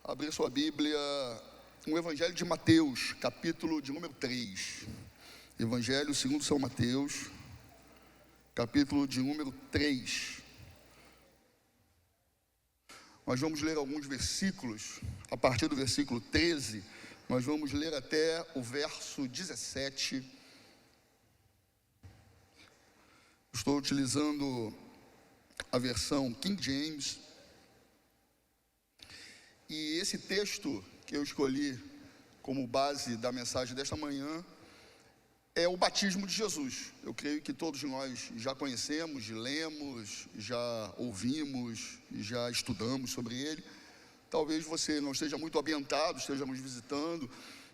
abrir sua Bíblia no Evangelho de Mateus, capítulo de número 3. Evangelho segundo São Mateus, capítulo de número 3. Nós vamos ler alguns versículos, a partir do versículo 13, nós vamos ler até o verso 17. Estou utilizando a versão King James. E esse texto que eu escolhi como base da mensagem desta manhã é o batismo de Jesus. Eu creio que todos nós já conhecemos, lemos, já ouvimos, já estudamos sobre ele. Talvez você não esteja muito ambientado, esteja nos visitando,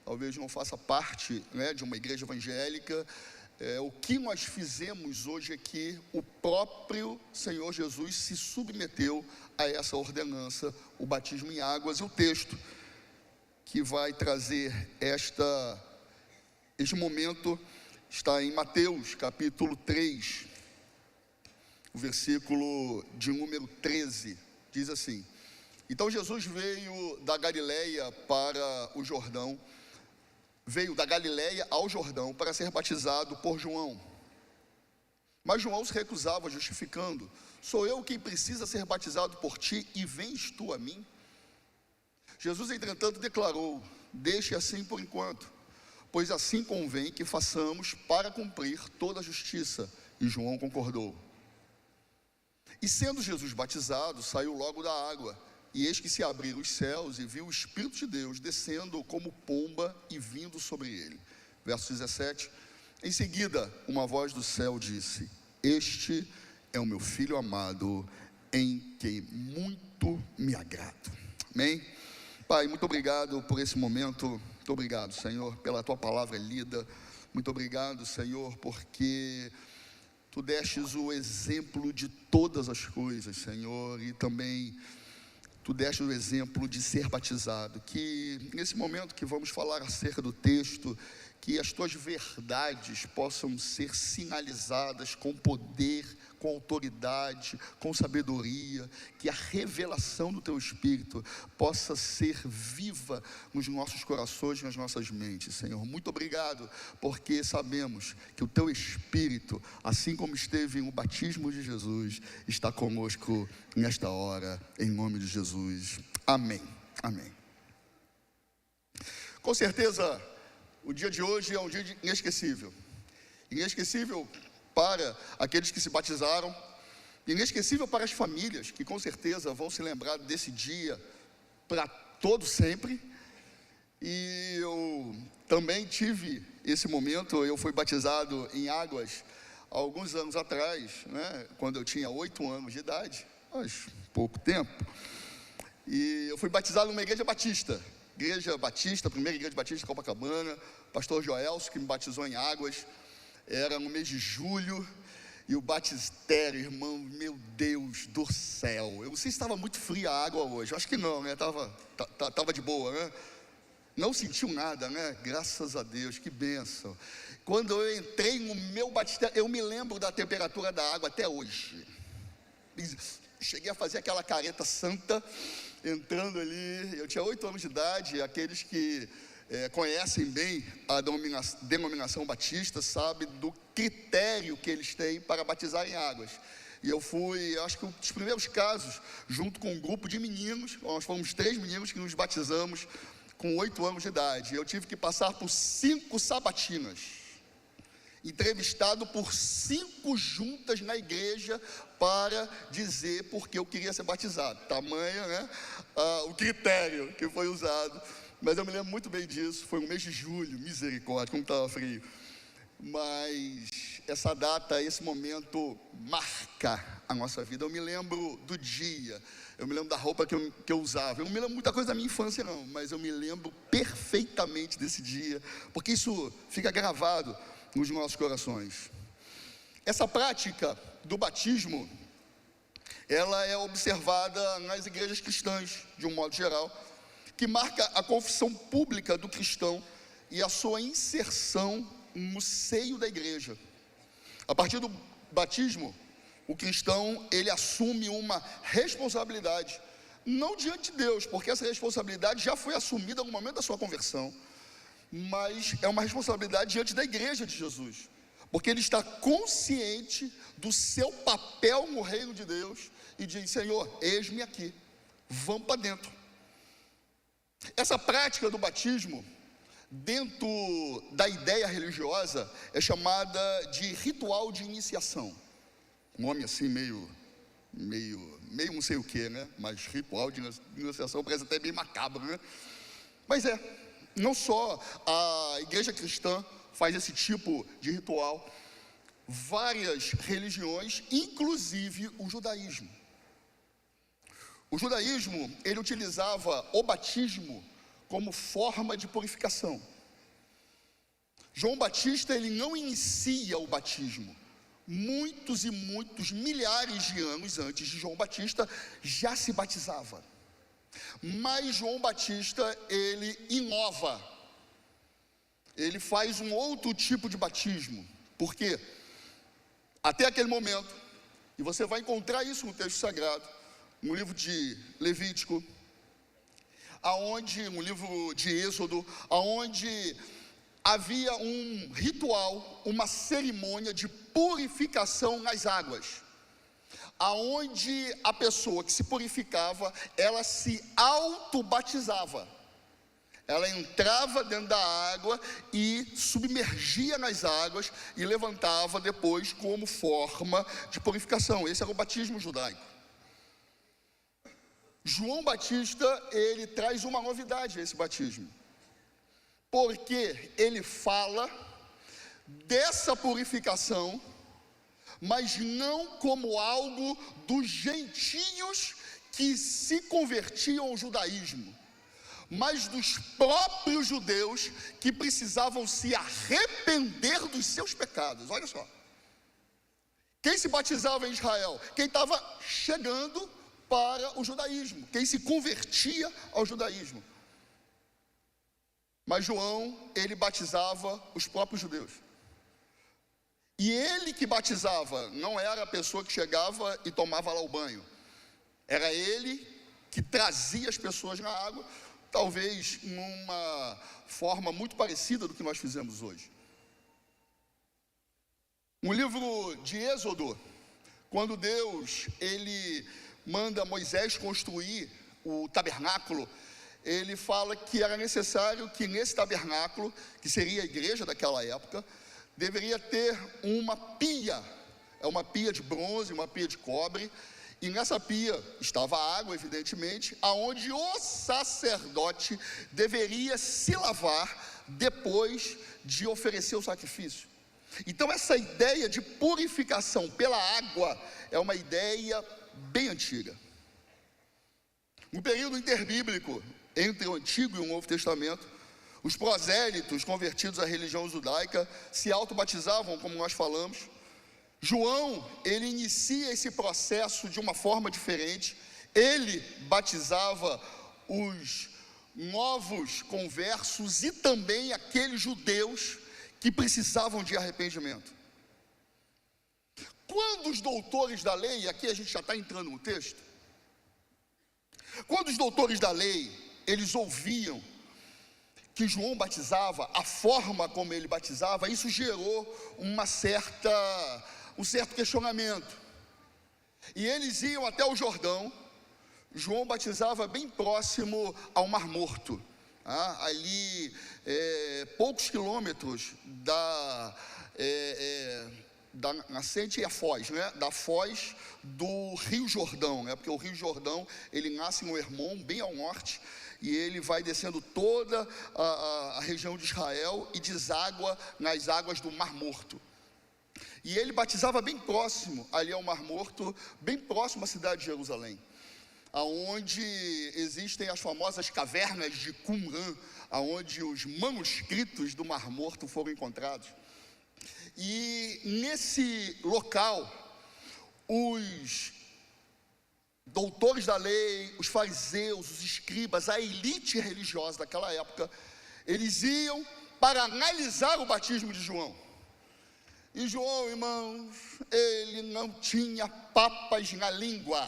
talvez não faça parte, de uma igreja evangélica. O que nós fizemos hoje é que o próprio Senhor Jesus se submeteu a essa ordenança, o batismo em águas. E o texto que vai trazer este momento está em Mateus, capítulo 3, o versículo de número 13, diz assim: Então Jesus veio da Galileia para o Jordão, veio da Galileia ao Jordão para ser batizado por João. Mas João se recusava, justificando: Sou eu quem precisa ser batizado por ti, e vens tu a mim? Jesus, entretanto, declarou: Deixe assim por enquanto, pois assim convém que façamos para cumprir toda a justiça. E João concordou. E sendo Jesus batizado, saiu logo da água. E eis que se abriram os céus, e viu o Espírito de Deus descendo como pomba e vindo sobre ele. Verso 17. Em seguida, uma voz do céu disse: Este é o meu Filho amado, em quem muito me agrado. Amém? Pai, muito obrigado por esse momento. Muito obrigado, Senhor, pela tua palavra lida. Muito obrigado, Senhor, porque tu destes o exemplo de todas as coisas, Senhor, e também tu deste o exemplo de ser batizado. Que nesse momento que vamos falar acerca do texto, que as tuas verdades possam ser sinalizadas com poder, com autoridade, com sabedoria, que a revelação do teu Espírito possa ser viva nos nossos corações, nas nossas mentes, Senhor. Muito obrigado, porque sabemos que o teu Espírito, assim como esteve no batismo de Jesus, está conosco nesta hora, em nome de Jesus. Amém. Amém. Com certeza, o dia de hoje é um dia inesquecível. Inesquecível para aqueles que se batizaram, inesquecível para as famílias, que com certeza vão se lembrar desse dia para todo sempre. E eu também tive esse momento. Eu fui batizado em águas há alguns anos atrás, quando eu tinha 8 anos de idade, faz pouco tempo. E eu fui batizado numa igreja batista, primeira igreja batista de Copacabana. Pastor Joelso, que me batizou em águas. Era no mês de julho, e o batistério, irmão, meu Deus do céu. Eu não sei se estava muito fria a água hoje, eu acho que não, Tava de boa, Não sentiu nada, Graças a Deus, que bênção. Quando eu entrei no meu batistério, eu me lembro da temperatura da água até hoje. Cheguei a fazer aquela careta santa, entrando ali. Eu tinha 8 anos de idade. Aqueles que conhecem bem a denominação batista, sabe do critério que eles têm para batizar em águas. E eu fui, acho que um dos primeiros casos, junto com um grupo de meninos. Nós fomos 3 meninos que nos batizamos com 8 anos de idade. Eu tive que passar por 5 sabatinas, entrevistado por 5 juntas na igreja para dizer porque eu queria ser batizado. Tamanho, o critério que foi usado. Mas eu me lembro muito bem disso. Foi no mês de julho, misericórdia, como estava frio. Mas essa data, esse momento marca a nossa vida. Eu me lembro do dia, eu me lembro da roupa que eu usava. Eu não me lembro muita coisa da minha infância não, mas eu me lembro perfeitamente desse dia, porque isso fica gravado nos nossos corações. Essa prática do batismo, ela é observada nas igrejas cristãs, de um modo geral, que marca a confissão pública do cristão e a sua inserção no seio da igreja. A partir do batismo, o cristão, ele assume uma responsabilidade não diante de Deus, porque essa responsabilidade já foi assumida no momento da sua conversão, mas é uma responsabilidade diante da igreja de Jesus, porque ele está consciente do seu papel no reino de Deus e diz: Senhor, eis-me aqui, vamos para dentro. Essa prática do batismo, dentro da ideia religiosa, é chamada de ritual de iniciação. Um nome assim meio não sei o que, né? Mas ritual de iniciação parece até bem macabro, né? Mas não só a igreja cristã faz esse tipo de ritual, várias religiões, inclusive o judaísmo. O judaísmo, ele utilizava o batismo como forma de purificação. João Batista, ele não inicia o batismo. Muitos e muitos, milhares de anos antes de João Batista, já se batizava. Mas João Batista, ele inova. Ele faz um outro tipo de batismo. Por quê? Até aquele momento, e você vai encontrar isso no texto sagrado, no livro de Levítico, no livro de Êxodo, aonde havia um ritual, uma cerimônia de purificação nas águas, aonde a pessoa que se purificava, ela se autobatizava. Ela entrava dentro da água e submergia nas águas e levantava depois como forma de purificação. Esse era o batismo judaico. João Batista, ele traz uma novidade a esse batismo, porque ele fala dessa purificação, mas não como algo dos gentios que se convertiam ao judaísmo, mas dos próprios judeus que precisavam se arrepender dos seus pecados. Olha só, quem se batizava em Israel? Quem estava chegando para o judaísmo, quem se convertia ao judaísmo. Mas João, ele batizava os próprios judeus. E ele que batizava, não era a pessoa que chegava e tomava lá o banho. Era ele que trazia as pessoas na água, talvez numa forma muito parecida do que nós fizemos hoje. No livro de Êxodo, quando Deus, ele manda Moisés construir o tabernáculo, ele fala que era necessário que nesse tabernáculo, que seria a igreja daquela época, deveria ter uma pia, uma pia de bronze, uma pia de cobre, e nessa pia estava água, evidentemente, aonde o sacerdote deveria se lavar depois de oferecer o sacrifício. Então essa ideia de purificação pela água é uma ideia bem antiga. No período interbíblico, entre o Antigo e o Novo Testamento, os prosélitos convertidos à religião judaica se autobatizavam, como nós falamos. João, ele inicia esse processo de uma forma diferente. Ele batizava os novos conversos e também aqueles judeus que precisavam de arrependimento. Quando os doutores da lei, aqui a gente já está entrando no texto, quando os doutores da lei, eles ouviam que João batizava, a forma como ele batizava, isso gerou um certo questionamento. E eles iam até o Jordão. João batizava bem próximo ao Mar Morto, ali poucos quilômetros da nascente e a foz, né? Da foz do Rio Jordão, né? Porque o Rio Jordão, ele nasce no Hermon, bem ao norte, e ele vai descendo toda a região de Israel e deságua nas águas do Mar Morto. E ele batizava bem próximo ali ao Mar Morto, bem próximo à cidade de Jerusalém, aonde existem as famosas cavernas de Qumran, aonde os manuscritos do Mar Morto foram encontrados. E nesse local, os doutores da lei, os fariseus, os escribas, a elite religiosa daquela época, eles iam para analisar o batismo de João. E João, irmãos, ele não tinha papas na língua.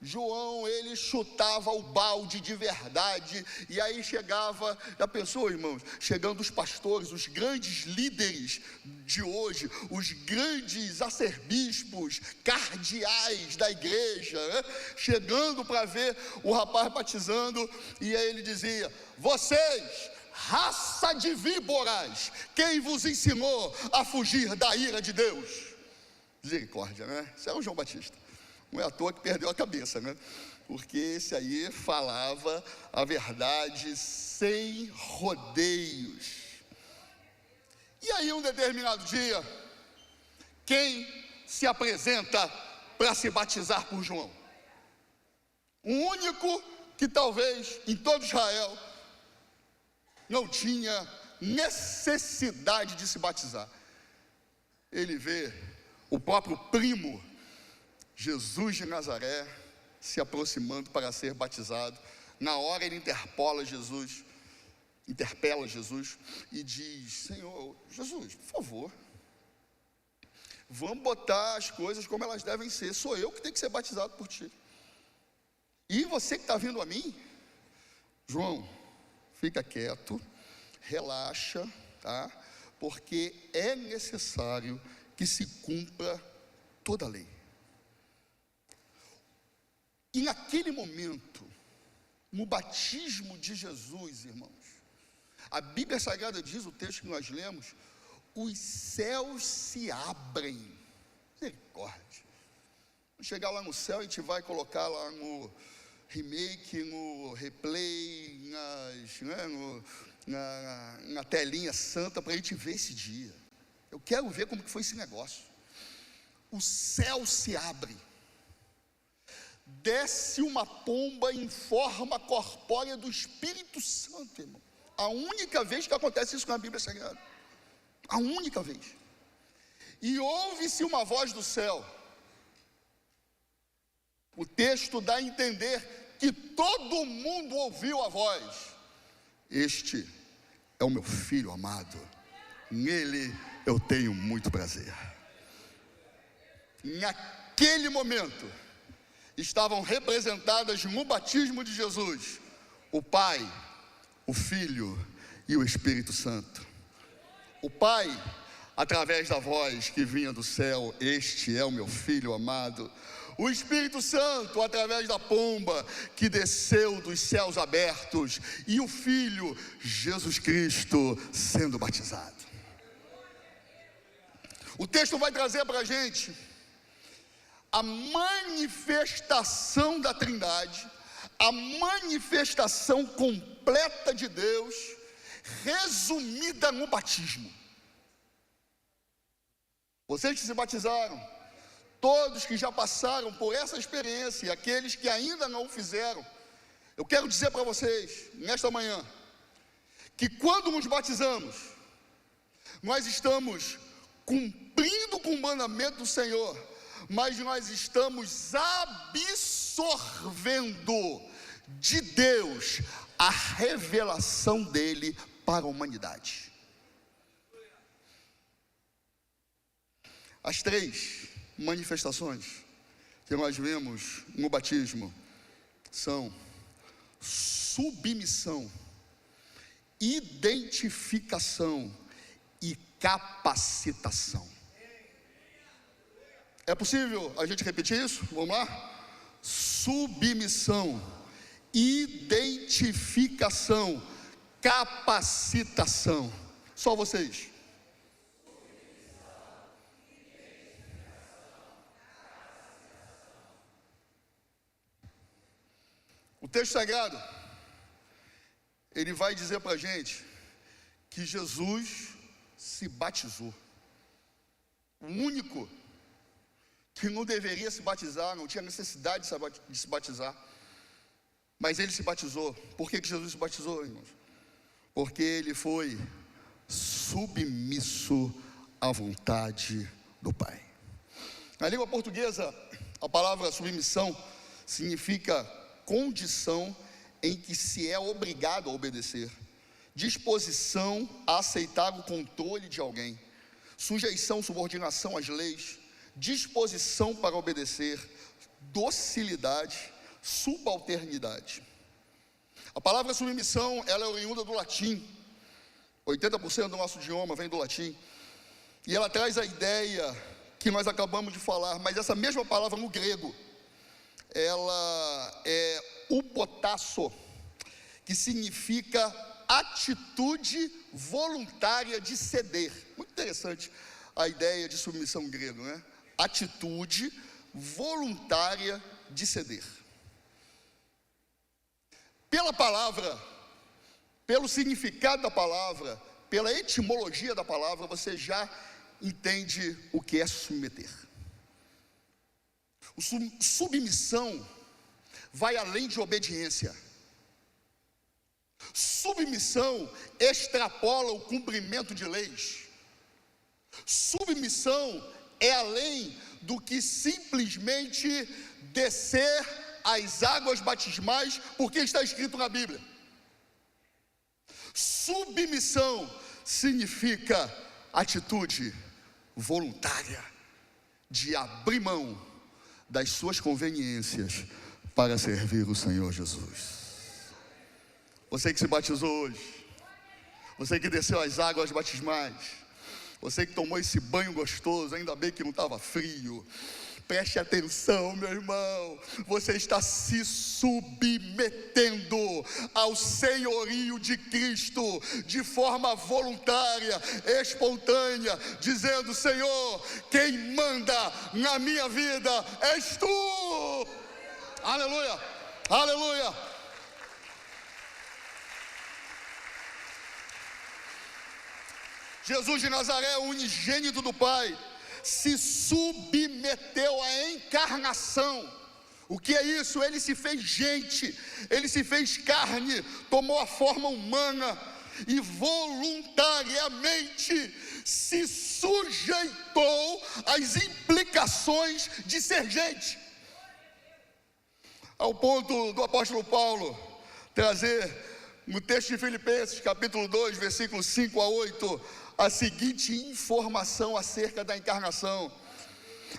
João, ele chutava o balde de verdade, e aí chegava, já pensou, irmãos, chegando os pastores, os grandes líderes de hoje, os grandes arcebispos, cardeais da igreja, né? Chegando para ver o rapaz batizando, e aí ele dizia: vocês, raça de víboras, quem vos ensinou a fugir da ira de Deus? Misericórdia, né? Isso é o João Batista. Não é à toa que perdeu a cabeça, né? Porque esse aí falava a verdade sem rodeios. E aí, um determinado dia, quem se apresenta para se batizar por João? O único que talvez em todo Israel não tinha necessidade de se batizar. Ele vê o próprio primo Jesus de Nazaré se aproximando para ser batizado. Na hora ele interpela Jesus e diz: Senhor, Jesus, por favor, vamos botar as coisas como elas devem ser. Sou eu que tenho que ser batizado por ti. E você que está vindo a mim, João, fica quieto, relaxa, tá? Porque é necessário que se cumpra toda a lei. E naquele momento, no batismo de Jesus, irmãos, a Bíblia Sagrada diz, o texto que nós lemos, os céus se abrem. Misericórdia. Chegar lá no céu, a gente vai colocar lá no remake, no replay, na telinha santa, para a gente ver esse dia. Eu quero ver como que foi esse negócio. O céu se abre. Desce uma pomba em forma corpórea do Espírito Santo, irmão. A única vez que acontece isso com a Bíblia Sagrada. A única vez. E ouve-se uma voz do céu. O texto dá a entender que todo mundo ouviu a voz. Este é o meu filho amado. Nele eu tenho muito prazer. Naquele momento, estavam representadas no batismo de Jesus o Pai, o Filho e o Espírito Santo. O Pai, através da voz que vinha do céu: este é o meu Filho amado. O Espírito Santo, através da pomba que desceu dos céus abertos. E o Filho, Jesus Cristo, sendo batizado. O texto vai trazer para a gente a manifestação da Trindade, a manifestação completa de Deus, resumida no batismo. Vocês que se batizaram, todos que já passaram por essa experiência, e aqueles que ainda não o fizeram, eu quero dizer para vocês, nesta manhã, que quando nos batizamos, nós estamos cumprindo com o mandamento do Senhor, mas nós estamos absorvendo de Deus a revelação dele para a humanidade. As três manifestações que nós vemos no batismo são submissão, identificação e capacitação. É possível a gente repetir isso? Vamos lá? Submissão, identificação, capacitação. Só vocês. O texto sagrado, ele vai dizer para a gente que Jesus se batizou. O único que não deveria se batizar, não tinha necessidade de se batizar, mas ele se batizou. Por que Jesus se batizou, irmãos? Porque ele foi submisso à vontade do Pai. Na língua portuguesa, a palavra submissão significa condição em que se é obrigado a obedecer, disposição a aceitar o controle de alguém, sujeição, subordinação às leis, disposição para obedecer, docilidade, subalternidade. A palavra submissão, ela é oriunda do latim. 80% do nosso idioma vem do latim. E ela traz a ideia que nós acabamos de falar, mas essa mesma palavra no grego, ela é upotasso, que significa atitude voluntária de ceder. Muito interessante a ideia de submissão grego, né? Atitude voluntária de ceder. Pela palavra, pelo significado da palavra, pela etimologia da palavra, você já entende o que é submeter. Submissão vai além de obediência. Submissão extrapola o cumprimento de leis. Submissão é além do que simplesmente descer as águas batismais, porque está escrito na Bíblia. Submissão significa atitude voluntária de abrir mão das suas conveniências para servir o Senhor Jesus. Você que se batizou hoje, você que desceu as águas batismais, você que tomou esse banho gostoso, ainda bem que não estava frio. Preste atenção, meu irmão, você está se submetendo ao senhorio de Cristo de forma voluntária, espontânea, dizendo: Senhor, quem manda na minha vida és tu. Aleluia, aleluia. Jesus de Nazaré, o unigênito do Pai, se submeteu à encarnação. O que é isso? Ele se fez gente, ele se fez carne, tomou a forma humana e voluntariamente se sujeitou às implicações de ser gente. Ao ponto do apóstolo Paulo trazer no texto de Filipenses, capítulo 2, versículos 5 a 8, a seguinte informação acerca da encarnação: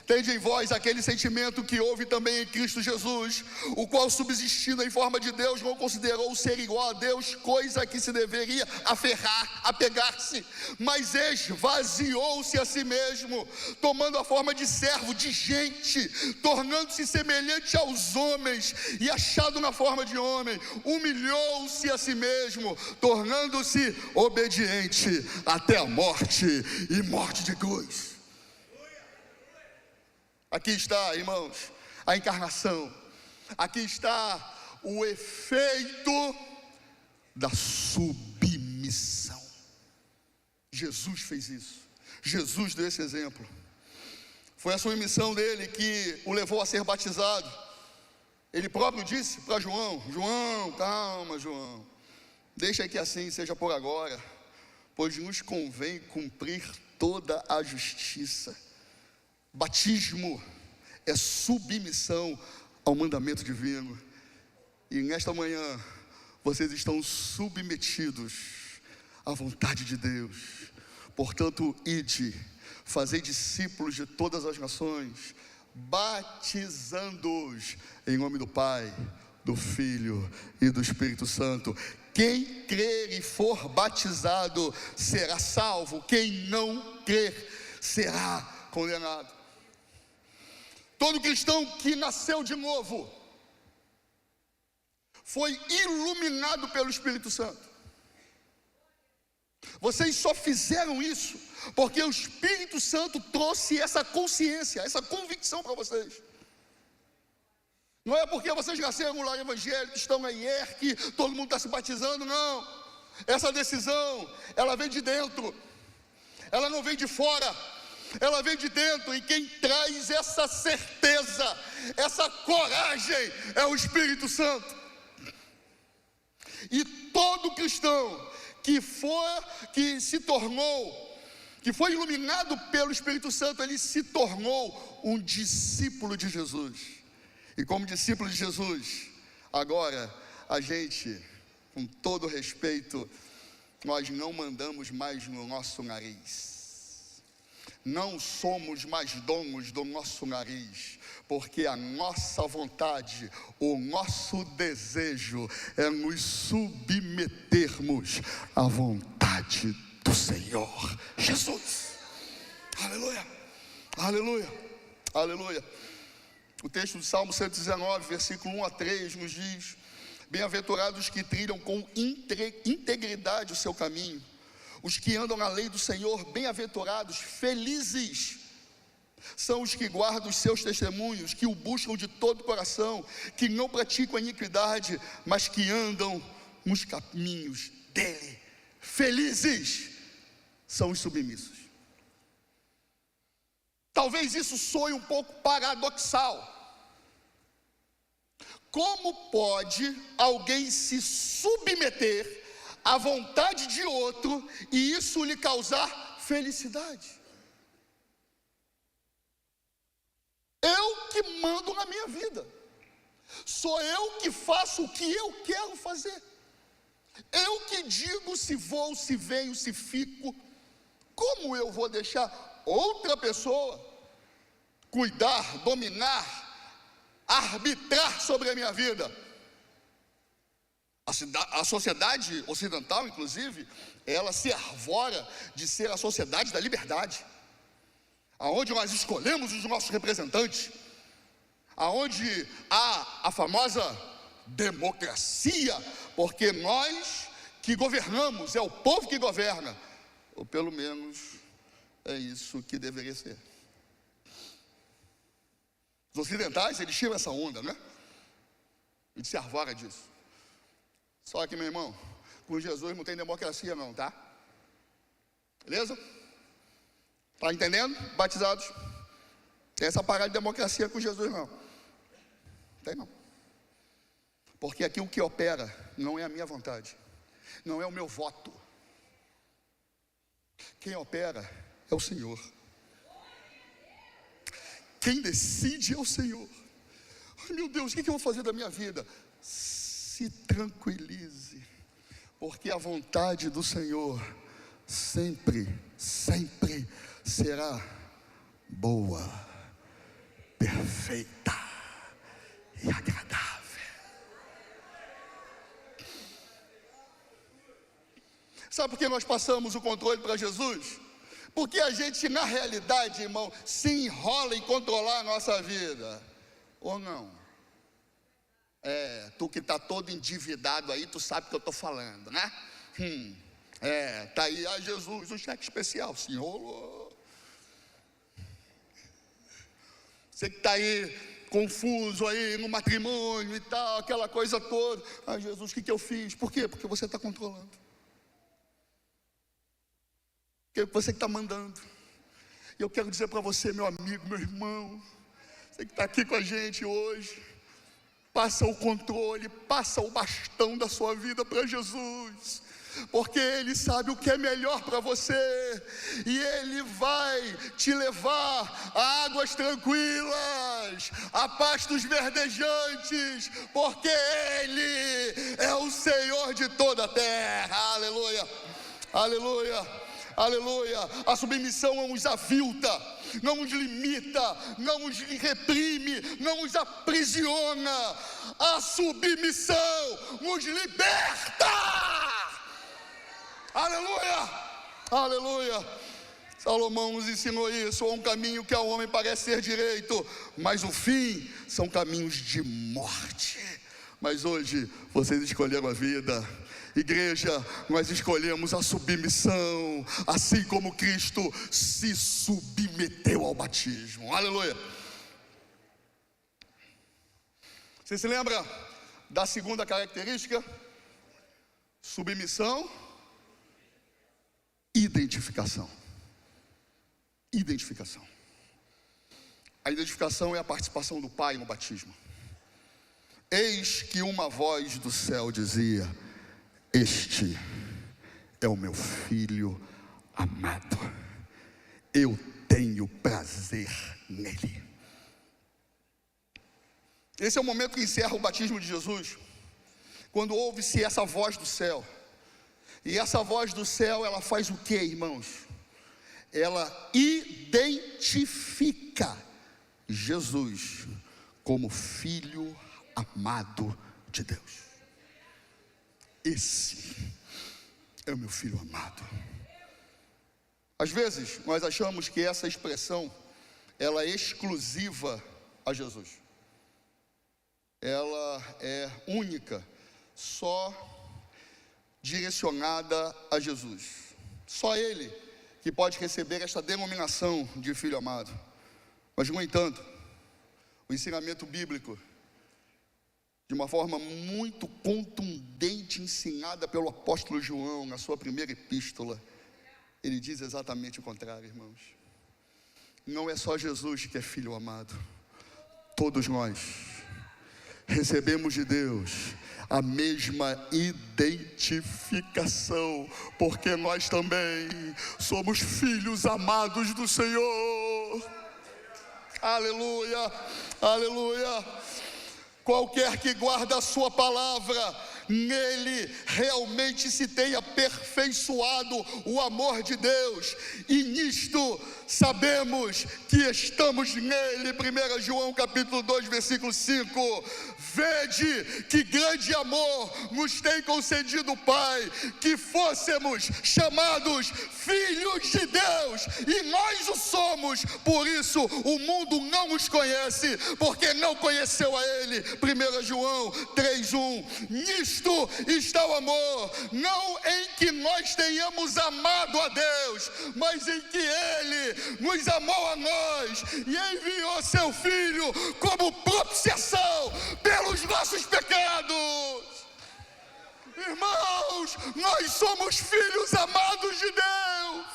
tende em vós aquele sentimento que houve também em Cristo Jesus, o qual, subsistindo em forma de Deus, não considerou ser igual a Deus coisa que se deveria aferrar, apegar-se, mas esvaziou-se a si mesmo, tomando a forma de servo, de gente, tornando-se semelhante aos homens, e achado na forma de homem, humilhou-se a si mesmo, tornando-se obediente até a morte, e morte de cruz. Aqui está, irmãos, a encarnação. Aqui está o efeito da submissão. Jesus fez isso. Jesus deu esse exemplo. Foi a submissão dele que o levou a ser batizado. Ele próprio disse para João: João, calma, João, deixa que assim seja por agora, pois nos convém cumprir toda a justiça. Batismo é submissão ao mandamento divino. E nesta manhã, vocês estão submetidos à vontade de Deus. Portanto, ide, fazei discípulos de todas as nações, batizando-os em nome do Pai, do Filho e do Espírito Santo. Quem crer e for batizado será salvo. Quem não crer será condenado. Todo cristão que nasceu de novo foi iluminado pelo Espírito Santo. Vocês só fizeram isso porque o Espírito Santo trouxe essa consciência, essa convicção para vocês. Não é porque vocês nasceram no lar evangélico, estão na IERC, todo mundo está se batizando, não. Essa decisão, ela vem de dentro, ela não vem de fora. Ela vem de dentro, e quem traz essa certeza, essa coragem, é o Espírito Santo. E todo cristão que foi iluminado pelo Espírito Santo, ele se tornou um discípulo de Jesus. E como discípulo de Jesus, agora a gente, com todo respeito, nós não mandamos mais no nosso nariz. Não somos mais donos do nosso nariz, porque a nossa vontade, o nosso desejo é nos submetermos à vontade do Senhor Jesus. Aleluia, aleluia, aleluia. O texto do Salmo 119, versículo 1 a 3 nos diz: bem-aventurados que trilham com integridade o seu caminho, os que andam na lei do Senhor. Bem-aventurados, felizes são os que guardam os seus testemunhos, que o buscam de todo o coração, que não praticam a iniquidade, mas que andam nos caminhos dele. Felizes são os submissos. Talvez isso soe um pouco paradoxal. Como pode alguém se submeter à vontade de outro e isso lhe causar felicidade? Eu que mando na minha vida, sou eu que faço o que eu quero fazer, eu que digo se vou, se venho, se fico. Como eu vou deixar outra pessoa cuidar, dominar, arbitrar sobre a minha vida? A sociedade ocidental, inclusive, ela se arvora de ser a sociedade da liberdade, aonde nós escolhemos os nossos representantes, aonde há a famosa democracia, porque nós que governamos, é o povo que governa, ou pelo menos é isso que deveria ser. Os ocidentais, eles tiram essa onda, né? E se arvora disso. Só que, meu irmão, com Jesus não tem democracia não, tá? Beleza? Tá entendendo? Batizados? Tem essa parada de democracia com Jesus não. Tem não. Porque aqui o que opera não é a minha vontade, não é o meu voto. Quem opera é o Senhor. Quem decide é o Senhor. Ai, meu Deus, o que eu vou fazer da minha vida? Se tranquilize, porque a vontade do Senhor sempre, sempre será boa, perfeita e agradável. Sabe por que nós passamos o controle para Jesus? Porque a gente, na realidade, irmão, se enrola em controlar a nossa vida. Ou não? Tu que está todo endividado aí, tu sabe o que eu estou falando, né? Tá aí, Jesus, um cheque especial, Senhor. Você que está aí confuso aí no matrimônio e tal, aquela coisa toda. Jesus, o que eu fiz? Por quê? Porque você está controlando. Porque você que está mandando. E eu quero dizer para você, meu amigo, meu irmão, você que está aqui com a gente hoje, passa o controle, passa o bastão da sua vida para Jesus, porque Ele sabe o que é melhor para você, e Ele vai te levar a águas tranquilas, a pastos verdejantes, porque Ele é o Senhor de toda a terra. Aleluia, aleluia, aleluia. A submissão não nos avilta, não nos limita, não nos reprime, não nos aprisiona. A submissão nos liberta. Aleluia, aleluia. Salomão nos ensinou isso. Há um caminho que ao homem parece ser direito, mas o fim são caminhos de morte. Mas hoje vocês escolheram a vida. Igreja, nós escolhemos a submissão, assim como Cristo se submeteu ao batismo. Aleluia. Você se lembra da segunda característica? Submissão, identificação. Identificação. A identificação é a participação do Pai no batismo. Eis que uma voz do céu dizia: este é o meu filho amado, eu tenho prazer nele. Esse é o momento que encerra o batismo de Jesus, quando ouve-se essa voz do céu. E essa voz do céu, ela faz o que, irmãos? ela identifica Jesus como filho amado de Deus. Esse é o meu filho amado. Às vezes nós achamos que essa expressão ela é exclusiva a Jesus. Ela é única, só direcionada a Jesus. Só Ele que pode receber esta denominação de filho amado. Mas, no entanto, o ensinamento bíblico, de uma forma muito contundente, ensinada pelo apóstolo João na sua primeira epístola, ele diz exatamente o contrário, irmãos. Não é só Jesus que é filho amado. Todos nós recebemos de Deus a mesma identificação, porque nós também somos filhos amados do Senhor. Aleluia, aleluia. Qualquer que guarda a sua palavra, nele realmente se tem aperfeiçoado o amor de Deus, e nisto sabemos que estamos nele. 1 João capítulo 2, versículo 5. Vede que grande amor nos tem concedido o Pai, que fôssemos chamados filhos de Deus, e nós o somos. Por isso o mundo não os conhece, porque não conheceu a Ele. 1 João 3:1. Nisto está o amor, não em que nós tenhamos amado a Deus, mas em que Ele nos amou a nós e enviou seu Filho como propiciação pelos nossos pecados. Irmãos, nós somos filhos amados de Deus.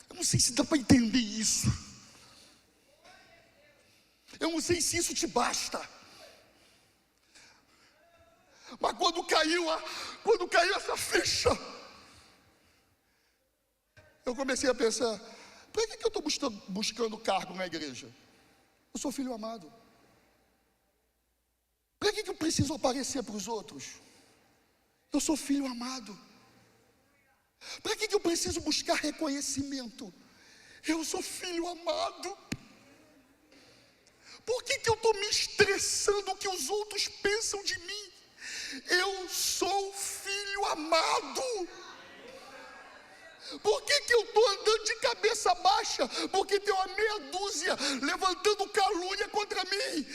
Eu não sei se dá para entender isso. Eu não sei se isso te basta. Mas quando caiu essa ficha, eu comecei a pensar: por que eu estou buscando cargo na igreja? Eu sou filho amado. Por que eu preciso aparecer para os outros? Eu sou filho amado. Para que eu preciso buscar reconhecimento? Eu sou filho amado. Por que eu estou me estressando o que os outros pensam de mim? Eu sou filho amado. Por que eu estou andando de cabeça baixa? Porque tem uma meia dúzia levantando calúnia contra mim.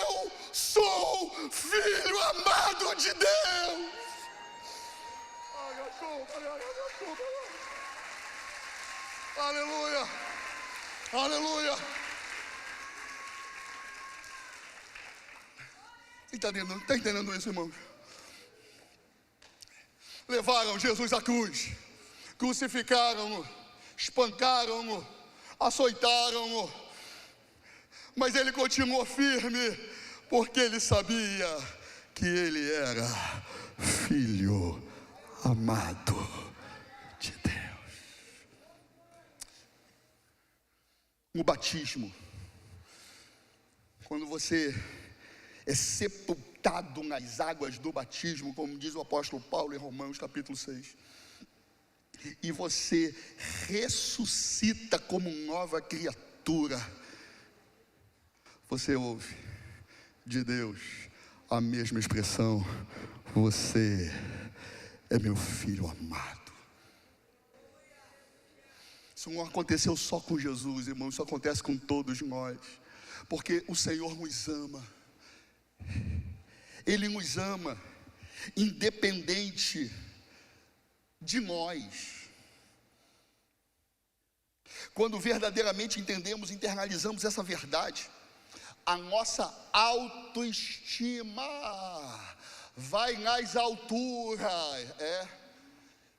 Eu sou filho amado de Deus. Aleluia, aleluia. Está entendendo isso, irmão? Levaram Jesus à cruz, crucificaram-no, espancaram-no, açoitaram-no, mas ele continuou firme, porque ele sabia que ele era filho amado de Deus. No batismo, quando você é sepultado nas águas do batismo, como diz o apóstolo Paulo em Romanos capítulo 6, e você ressuscita como nova criatura, você ouve de Deus a mesma expressão: você é meu filho amado. Isso não aconteceu só com Jesus, irmão, isso acontece com todos nós, porque o Senhor nos ama. Ele nos ama, independente de nós. Quando verdadeiramente entendemos, internalizamos essa verdade, a nossa autoestima vai nas alturas.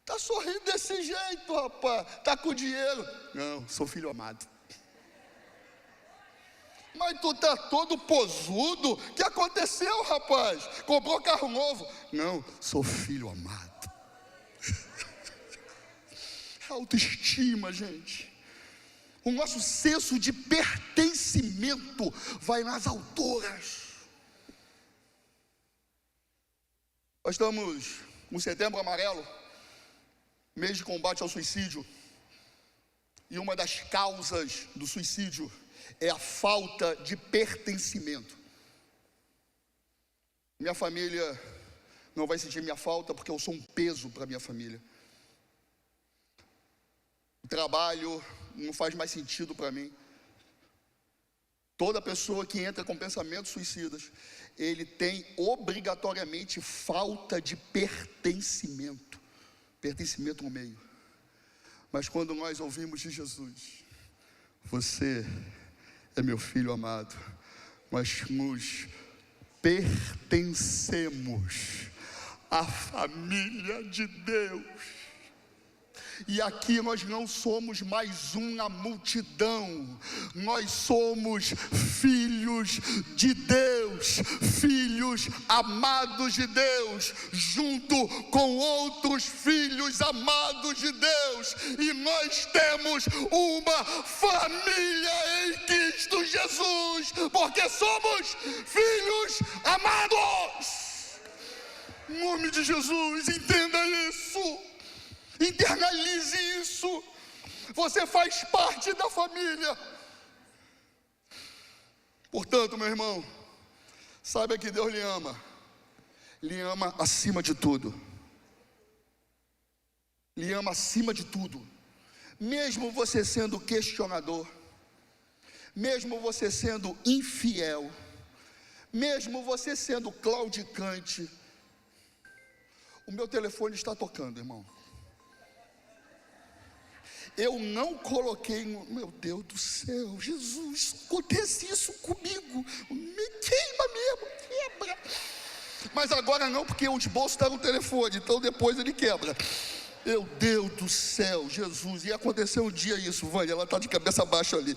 Tá sorrindo desse jeito, rapaz? Tá com dinheiro? Não, sou filho amado. Mas tu tá todo posudo. O que aconteceu, rapaz? Comprou carro novo? Não, sou filho amado. Autoestima, gente. O nosso senso de pertencimento vai nas alturas. Nós estamos no Setembro Amarelo, mês de combate ao suicídio, e uma das causas do suicídio é a falta de pertencimento. Minha família não vai sentir minha falta porque eu sou um peso para minha família. O trabalho não faz mais sentido para mim. Toda pessoa que entra com pensamentos suicidas, ele tem obrigatoriamente falta de pertencimento. Pertencimento no meio. Mas quando nós ouvimos de Jesus, você é meu filho amado, nós nos pertencemos à família de Deus. E aqui nós não somos mais uma multidão, nós somos filhos de Deus, filhos amados de Deus, junto com outros filhos amados de Deus, e nós temos uma família em Cristo Jesus, porque somos filhos amados. Em nome de Jesus, entenda isso. Internalize isso. Você faz parte da família. Portanto, meu irmão, saiba que Deus lhe ama. Lhe ama acima de tudo. Lhe ama acima de tudo. Mesmo você sendo questionador, mesmo você sendo infiel, mesmo você sendo claudicante. O meu telefone está tocando, irmão. Eu não coloquei, meu Deus do céu, Jesus, acontece isso comigo, me queima mesmo, quebra. Mas agora não, porque o de bolso está no telefone, então depois ele quebra. Meu Deus do céu, Jesus, e aconteceu um dia isso, Vânia, ela está de cabeça baixa ali.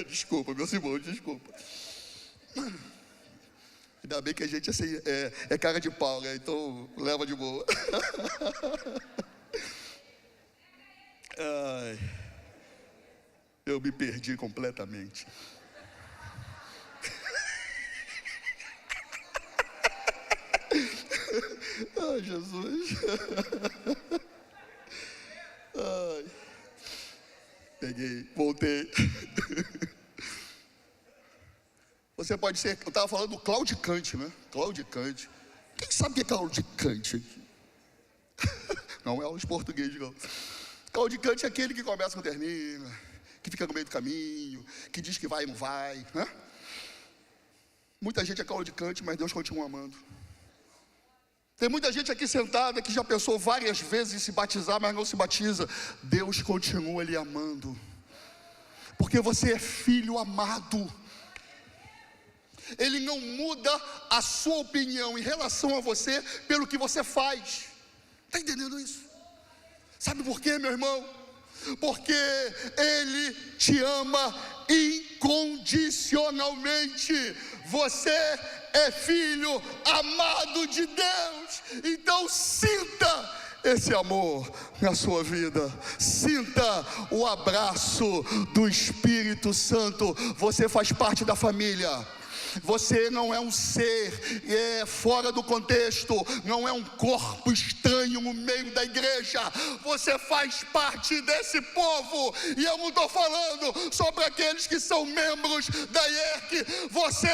Desculpa, meus irmãos, desculpa. Ainda bem que a gente assim, é cara de pau, né? Então leva de boa. Ai, eu me perdi completamente. Ai, Jesus. Ai. Peguei, voltei. Você pode ser, eu estava falando do claudicante, né? Claudicante. Quem sabe o que é claudicante aqui? Não é aula de português, não. Claudicante é aquele que começa e não termina, que fica no meio do caminho, que diz que vai e não vai, né? Muita gente é claudicante, mas Deus continua amando. Tem muita gente aqui sentada que já pensou várias vezes em se batizar, mas não se batiza. Deus continua lhe amando. Porque você é filho amado. Ele não muda a sua opinião em relação a você pelo que você faz. Está entendendo isso? Sabe por quê, meu irmão? Porque Ele te ama incondicionalmente. Você é filho amado de Deus. Então sinta esse amor na sua vida. Sinta o abraço do Espírito Santo. Você faz parte da família. Você não é um ser fora do contexto, não é um corpo estranho no meio da igreja. Você faz parte desse povo. E eu não estou falando sobre aqueles que são membros da IERC. Você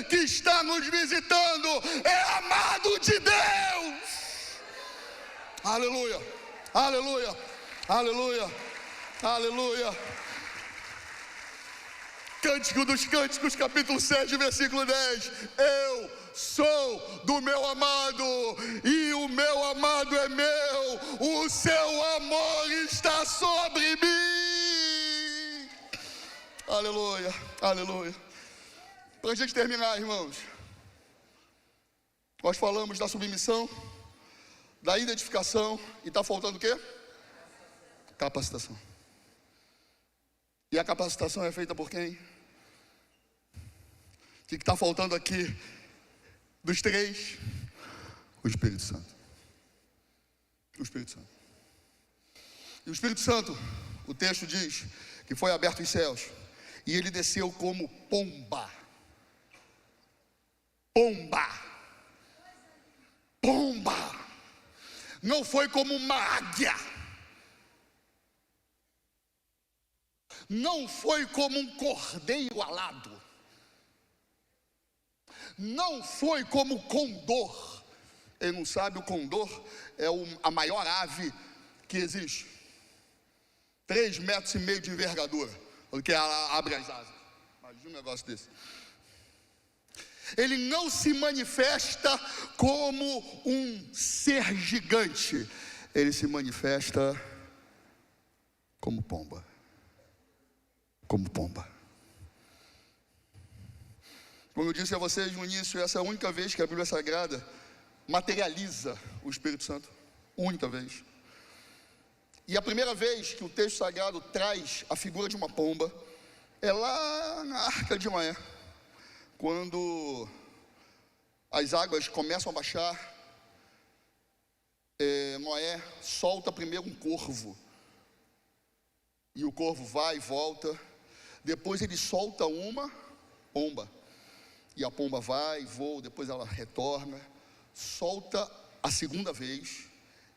que está nos visitando é amado de Deus. Aleluia, aleluia, aleluia, aleluia. Cântico dos Cânticos, capítulo 7, versículo 10. Eu sou do meu amado, e o meu amado é meu. O seu amor está sobre mim. Aleluia, aleluia. Para a gente terminar, irmãos, nós falamos da submissão, da identificação, e está faltando o quê? Capacitação. E a capacitação é feita por quem? O que está faltando aqui dos três? O Espírito Santo. O Espírito Santo. E o Espírito Santo, o texto diz que foi aberto os céus e ele desceu como pomba. Pomba. Pomba. não foi como uma águia, não foi como um cordeiro alado, não foi como o condor. Quem não sabe, o condor é a maior ave que existe, 3,5 metros de envergadura, porque ela abre as asas. Imagina um negócio desse. Ele não se manifesta como um ser gigante, ele se manifesta como pomba. Como pomba. Como eu disse a vocês no início, essa é a única vez que a Bíblia Sagrada materializa o Espírito Santo. Única vez. E a primeira vez que o texto sagrado traz a figura de uma pomba é lá na Arca de Noé, quando as águas começam a baixar. Noé solta primeiro um corvo, e o corvo vai e volta. Depois ele solta uma pomba, e a pomba vai e voa. Depois ela retorna, solta a segunda vez,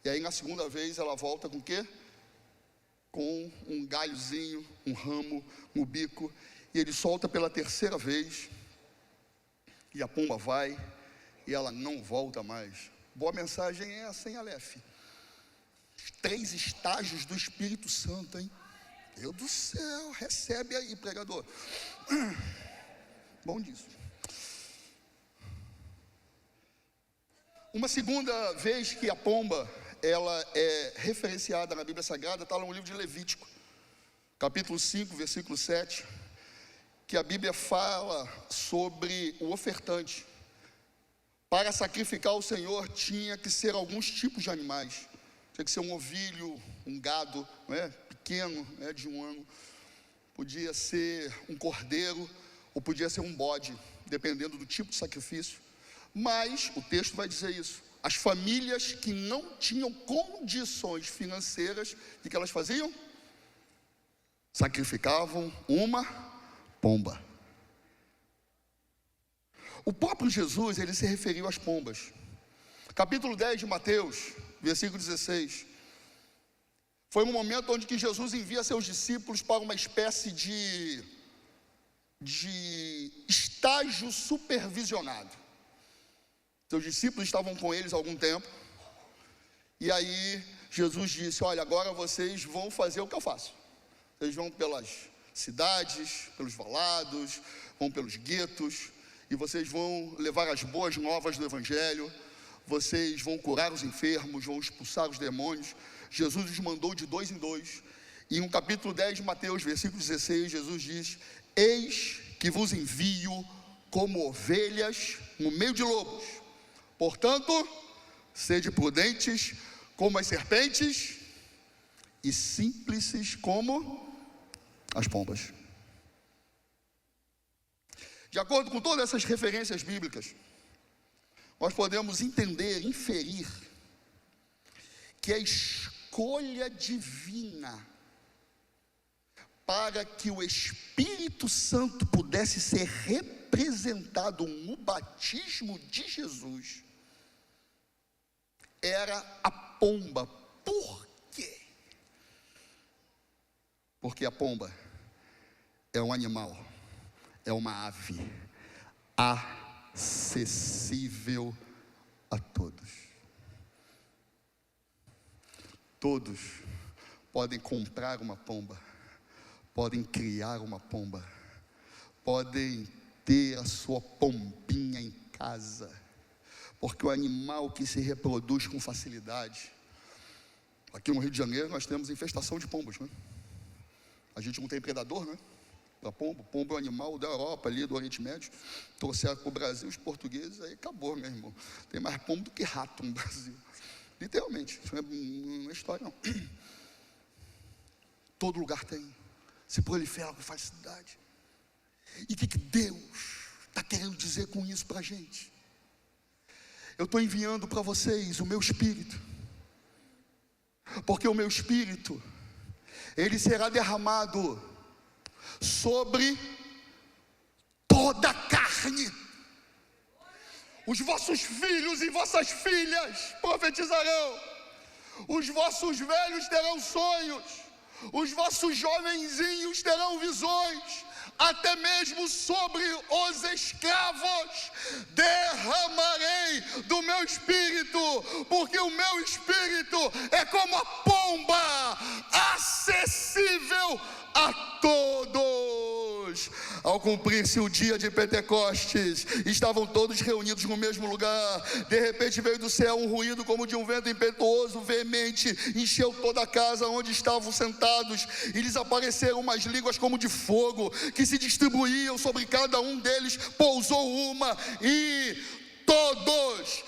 e aí na segunda vez ela volta com o quê? Com um galhozinho, um ramo no bico. E ele solta pela terceira vez, e a pomba vai, e ela não volta mais. Boa mensagem é essa, hein, Aleph? Os 3 estágios do Espírito Santo, hein? Deus do céu, recebe aí, pregador. Bom disso. Uma segunda vez que a pomba, ela é referenciada na Bíblia Sagrada, está lá no livro de Levítico, capítulo 5, versículo 7, que a Bíblia fala sobre o ofertante. Para sacrificar ao Senhor tinha que ser alguns tipos de animais. Tinha que ser um ovilho, um gado, não é? Pequeno, né, de 1 ano. Podia ser um cordeiro, ou podia ser um bode, dependendo do tipo de sacrifício. Mas o texto vai dizer isso. As famílias que não tinham condições financeiras, o que elas faziam? Sacrificavam uma pomba. O próprio Jesus, ele se referiu às pombas. Capítulo 10 de Mateus, versículo 16. Foi um momento onde que Jesus envia seus discípulos para uma espécie de estágio supervisionado. Seus discípulos estavam com eles há algum tempo. E aí Jesus disse: olha, agora vocês vão fazer o que eu faço. Vocês vão pelas cidades, pelos valados, vão pelos guetos, e vocês vão levar as boas novas do Evangelho. Vocês vão curar os enfermos, vão expulsar os demônios. Jesus os mandou de 2 em 2. E no capítulo 10 de Mateus, versículo 16, Jesus diz: eis que vos envio como ovelhas no meio de lobos. Portanto, sede prudentes como as serpentes e simples como as pombas. De acordo com todas essas referências bíblicas, nós podemos entender, inferir, que a escolha divina para que o Espírito Santo pudesse ser representado no batismo de Jesus era a pomba. Por quê? Porque a pomba é um animal, é uma ave acessível a todos. Todos podem comprar uma pomba, podem criar uma pomba, podem ter a sua pombinha em casa, porque o animal que se reproduz com facilidade. Aqui no Rio de Janeiro nós temos infestação de pombos, né? A gente não tem predador, né? Para pombo. Pombo é um animal da Europa, ali do Oriente Médio. Trouxeram para o Brasil os portugueses, aí acabou, meu irmão. Tem mais pombo do que rato no Brasil. Literalmente, isso não é história não. Todo lugar tem. Se prolifera com facilidade. E o que Deus está querendo dizer com isso para a gente? Eu estou enviando para vocês o meu Espírito, porque o meu Espírito, ele será derramado sobre toda a carne. Os vossos filhos e vossas filhas profetizarão, Os vossos velhos terão sonhos, os vossos jovenzinhos terão visões, até mesmo sobre os escravos derramarei do meu espírito, porque o meu espírito é como a pomba, acessível a todos. Ao cumprir-se o dia de Pentecostes, estavam todos reunidos no mesmo lugar. De repente veio do céu um ruído como de um vento impetuoso, veemente, encheu toda a casa onde estavam sentados, e lhes apareceram umas línguas como de fogo, que se distribuíam sobre cada um deles. Pousou uma, e todos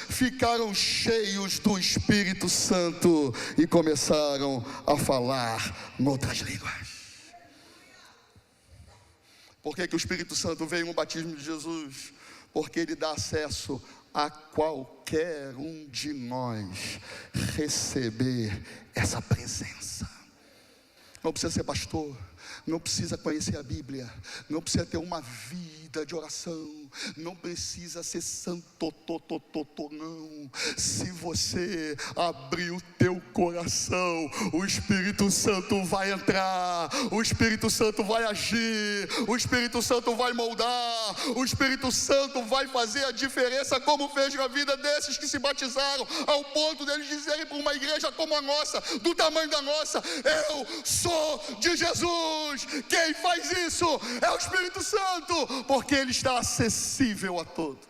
ficaram cheios do Espírito Santo e começaram a falar noutras línguas. Por que o Espírito Santo veio no batismo de Jesus? Porque ele dá acesso a qualquer um de nós receber essa presença. Não precisa ser pastor, não precisa conhecer a Bíblia, não precisa ter uma vida de oração, não precisa ser santo, não. Se você abrir o teu coração, o Espírito Santo vai entrar, o Espírito Santo vai agir, o Espírito Santo vai moldar, o Espírito Santo vai fazer a diferença, como fez na vida desses que se batizaram, ao ponto deles dizerem para uma igreja como a nossa, do tamanho da nossa: eu sou de Jesus. Quem faz isso é o Espírito Santo, porque ele está acessível a todos.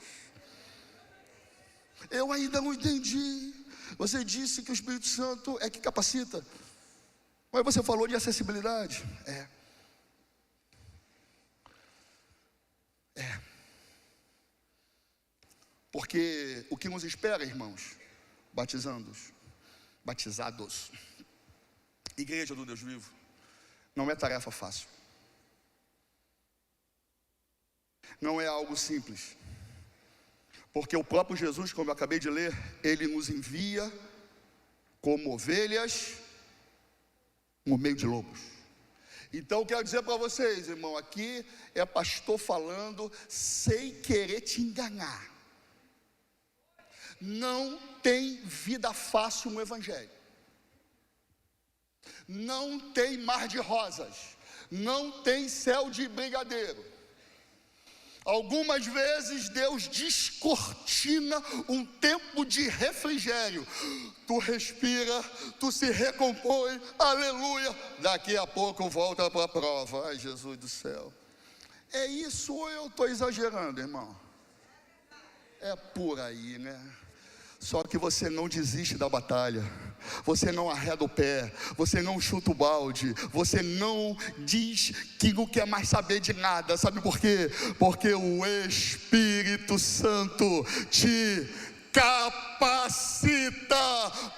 Eu ainda não entendi. Você disse que o Espírito Santo é que capacita, mas você falou de acessibilidade. Porque o que nos espera, irmãos, batizados, igreja do Deus vivo, não é tarefa fácil, não é algo simples, porque o próprio Jesus, como eu acabei de ler, ele nos envia como ovelhas no meio de lobos. Então quero dizer para vocês, irmão, aqui é pastor falando sem querer te enganar. Não tem vida fácil no evangelho. Não tem mar de rosas, não tem céu de brigadeiro. Algumas vezes Deus descortina um tempo de refrigério. Tu respira, tu se recompõe, aleluia. Daqui a pouco volta para a prova. Ai, Jesus do céu. É isso ou eu estou exagerando, irmão? É por aí, né? Só que você não desiste da batalha, você não arreda o pé, você não chuta o balde, você não diz que não quer mais saber de nada. Sabe por quê? Porque o Espírito Santo te capacita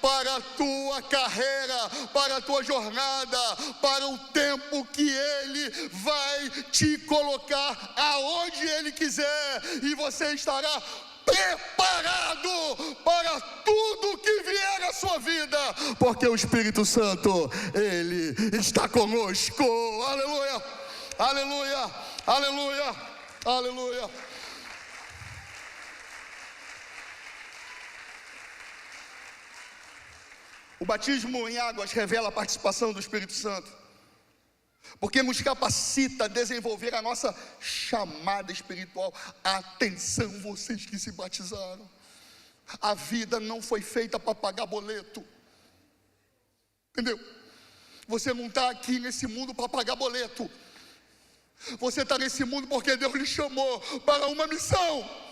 para a tua carreira, para a tua jornada, para o tempo que Ele vai te colocar aonde Ele quiser, e você estará preparado para tudo que vier à sua vida, porque o Espírito Santo, Ele está conosco. Aleluia, aleluia, aleluia, aleluia. O batismo em águas revela a participação do Espírito Santo, porque nos capacita a desenvolver a nossa chamada espiritual. Atenção, vocês que se batizaram, a vida não foi feita para pagar boleto, entendeu? Você não está aqui nesse mundo para pagar boleto, você está nesse mundo porque Deus lhe chamou para uma missão.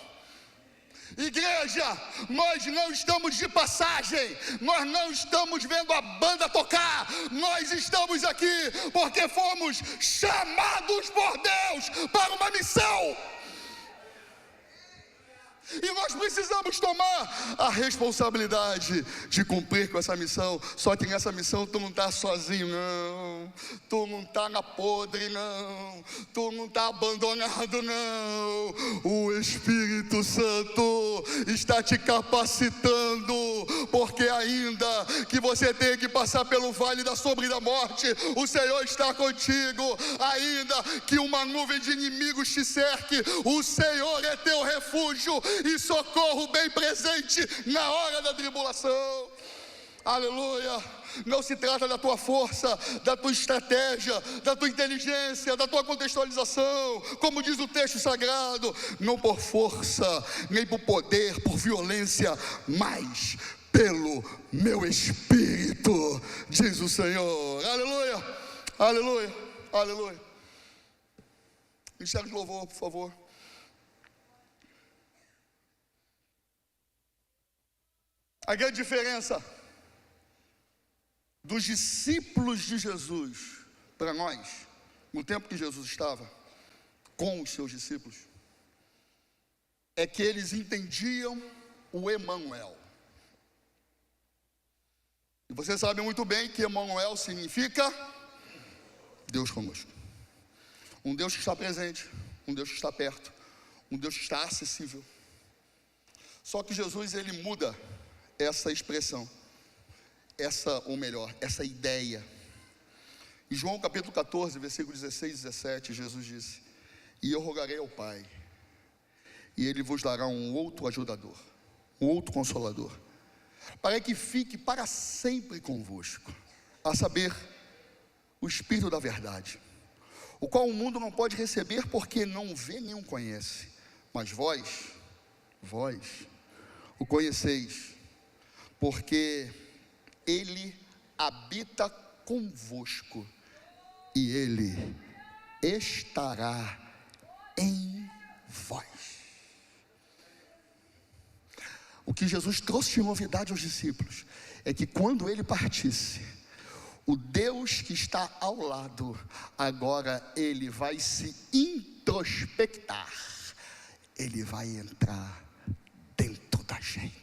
Igreja, nós não estamos de passagem, nós não estamos vendo a banda tocar, nós estamos aqui porque fomos chamados por Deus para uma missão. E nós precisamos tomar a responsabilidade de cumprir com essa missão. Só que nessa missão tu não está sozinho, não. Tu não está na podre, não. Tu não está abandonado, não. O Espírito Santo está te capacitando, porque ainda que você tenha que passar pelo vale da sombra e da morte, o Senhor está contigo. Ainda que uma nuvem de inimigos te cerque, o Senhor é teu refúgio e socorro bem presente na hora da tribulação. Aleluia. Não se trata da tua força, da tua estratégia, da tua inteligência, da tua contextualização, como diz o texto sagrado, não por força, nem por poder, por violência, mas pelo meu Espírito, diz o Senhor. Aleluia, aleluia, aleluia. Ministério de louvor, por favor. A grande diferença dos discípulos de Jesus para nós, no tempo que Jesus estava com os seus discípulos, é que eles entendiam o Emanuel. E você sabe muito bem que Emanuel significa Deus conosco. Um Deus que está presente, um Deus que está perto, um Deus que está acessível. Só que Jesus, ele muda essa expressão, essa ideia. Em João capítulo 14, versículo 16 e 17, Jesus disse: e eu rogarei ao Pai, e Ele vos dará um outro ajudador, um outro consolador, para que fique para sempre convosco, a saber, o Espírito da verdade, o qual o mundo não pode receber, porque não vê nem o conhece, mas vós o conheceis, porque Ele habita convosco, e Ele estará em vós. O que Jesus trouxe de novidade aos discípulos é que quando Ele partisse, o Deus que está ao lado, agora Ele vai se introspectar, Ele vai entrar dentro da gente.